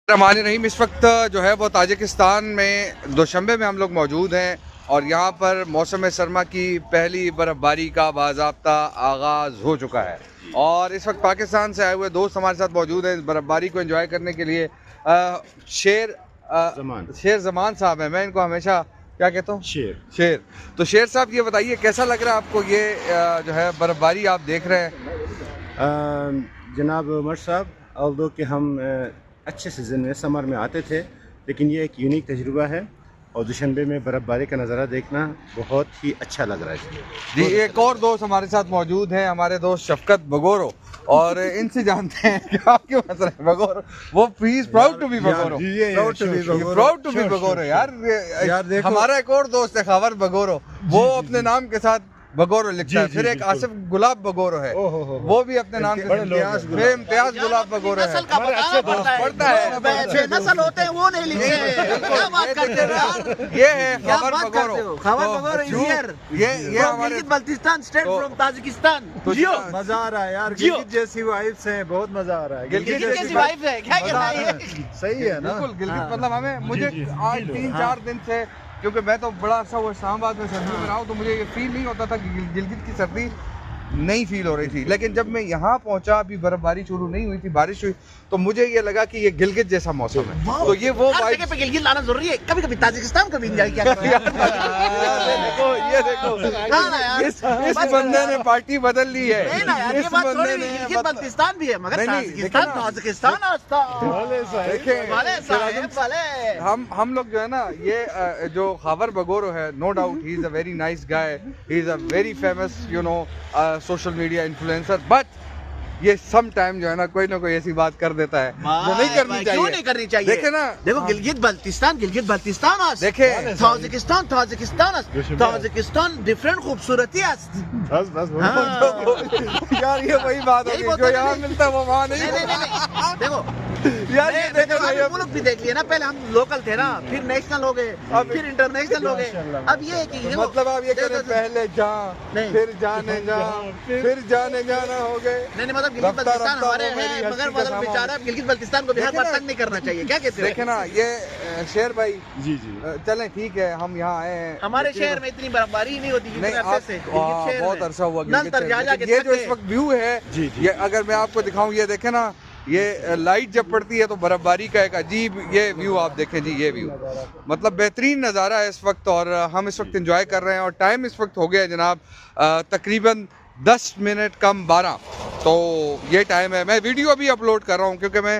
रहमान रहीम। इस वक्त जो है वो ताजिकिस्तान में दोशंबे में हम लोग मौजूद हैं और यहाँ पर मौसम सरमा की पहली बर्फ़बारी का बाज़ाब्ता आगाज़ हो चुका है और इस वक्त पाकिस्तान से आए हुए दोस्त हमारे साथ मौजूद हैं इस बर्फ़बारी को एंजॉय करने के लिए। शेर ज़मान साहब हैं, मैं इनको हमेशा क्या कहता हूँ, शेर। तो शेर साहब ये बताइए कैसा लग रहा है आपको ये जो है बर्फ़बारी आप देख रहे हैं? जनाब उमर साहब, ऑल्दो कि हम अच्छे सीज़न में समर में आते थे, लेकिन ये एक यूनिक तजुर्बा है और दुशंबे में बर्फ़बारी का नज़ारा देखना बहुत ही अच्छा लग रहा है जी। एक और दोस्त हमारे साथ मौजूद हैं, हमारे दोस्त शफकत बगोरो, और इनसे जानते हैं कि आप क्यों हंस रहे हैं। बगोरो वो please proud to be Bagoro, proud to be Bagoro. यार हमारा एक और दोस्त है खावर बगोरो, वो अपने नाम के साथ बगोरो लिखता है। फिर एक आसिफ गुलाब बगोरो है, वो भी अपने नाम के इम्तियाज गुलाब बगोरो है। पढ़ता है नस्ल होते हैं वो नहीं लिखते हैं। क्या बात करते हैं? ये है खावर बगोरो। Khawar Bagoro is here. ये हमारे बल्तिस्तान स्टेट फ्रॉम ताजिकिस्तान। जियो मजा आ रहा है यार, गिलगित जैसी वाइब्स हैं, बहुत मजा आ रहा है। गिलगित जैसी वाइब्स है, क्या कहना है? सही है ना? बिल्कुल गिलगित मतलब हमें, मुझे आज 3-4 दिन से, क्योंकि मैं तो बड़ा अच्छा हुआ इस्लामाबाद में सर्दी में रहा हूँ, तो मुझे ये फील नहीं होता था कि गिलगित की सर्दी नहीं फील हो रही थी। लेकिन जब मैं यहाँ पहुँचा, अभी बर्फबारी शुरू नहीं हुई थी, बारिश हुई, तो मुझे ये लगा कि ये गिलगित जैसा मौसम है। तो ये वो हर जगह पे गिलगित लाना जरूरी है। कभी कभी ताजिकिस्तान का भी एंजॉय किया करो। ये देखो इस बंदे ने पार्टी बदल ली है। नहीं ना यार, ये बात थोड़ी नहीं, गिलगित बल्तिस्तान भी है, मगर ताजिकिस्तान हम लोग जो है ना, ये जो खावर बगोरो है, no doubt he is a very nice guy, he is a very famous social media influencer, but ये सम टाइम जो है ना कोई ऐसी बात कर देता है जो नहीं करनी चाहिए। क्यों नहीं करनी चाहिए? देखे ना, देखो गिलगित बल्तिस्तान देखे, ताजिकिस्तान डिफरेंट खूबसूरती है। बस यार ये वही बात होगी जो यहाँ मिलता है वो वहाँ नहीं। देखो यार ये देखो ना, ये मुल्क भी देख लिया ना, पहले हम लोकल थे ना, फिर नेशनल हो गए, फिर इंटरनेशनल हो गए। अब ये है कि मतलब आप ये कह रहे हैं पहले जहाँ, फिर जाने जहाँ, फिर जाने जाना हो गए। नहीं मतलब गिलगित बल्तिस्तान हमारे हैं, मगर बेचारा गिलगित बल्तिस्तान को भी हर बार तंग नहीं करना चाहिए। क्या कहते हैं? देखे ना ये शेर भाई, जी चलें ठीक है, हम यहाँ आए हैं, हमारे शहर में इतनी बर्फबारी ही नहीं होती। बहुत अरसा हुआ। ये जो इस वक्त व्यू है, ये अगर मैं आपको दिखाऊं, ये देखे ना, ये लाइट जब पड़ती है तो बर्फबारी का एक अजीब ये व्यू आप देखें जी। ये व्यू मतलब बेहतरीन नज़ारा है इस वक्त, और हम इस वक्त एंजॉय कर रहे हैं। और टाइम इस वक्त हो गया है जनाब तकरीबन 10 मिनट कम 12, तो ये टाइम है। मैं वीडियो अभी अपलोड कर रहा हूँ क्योंकि मैं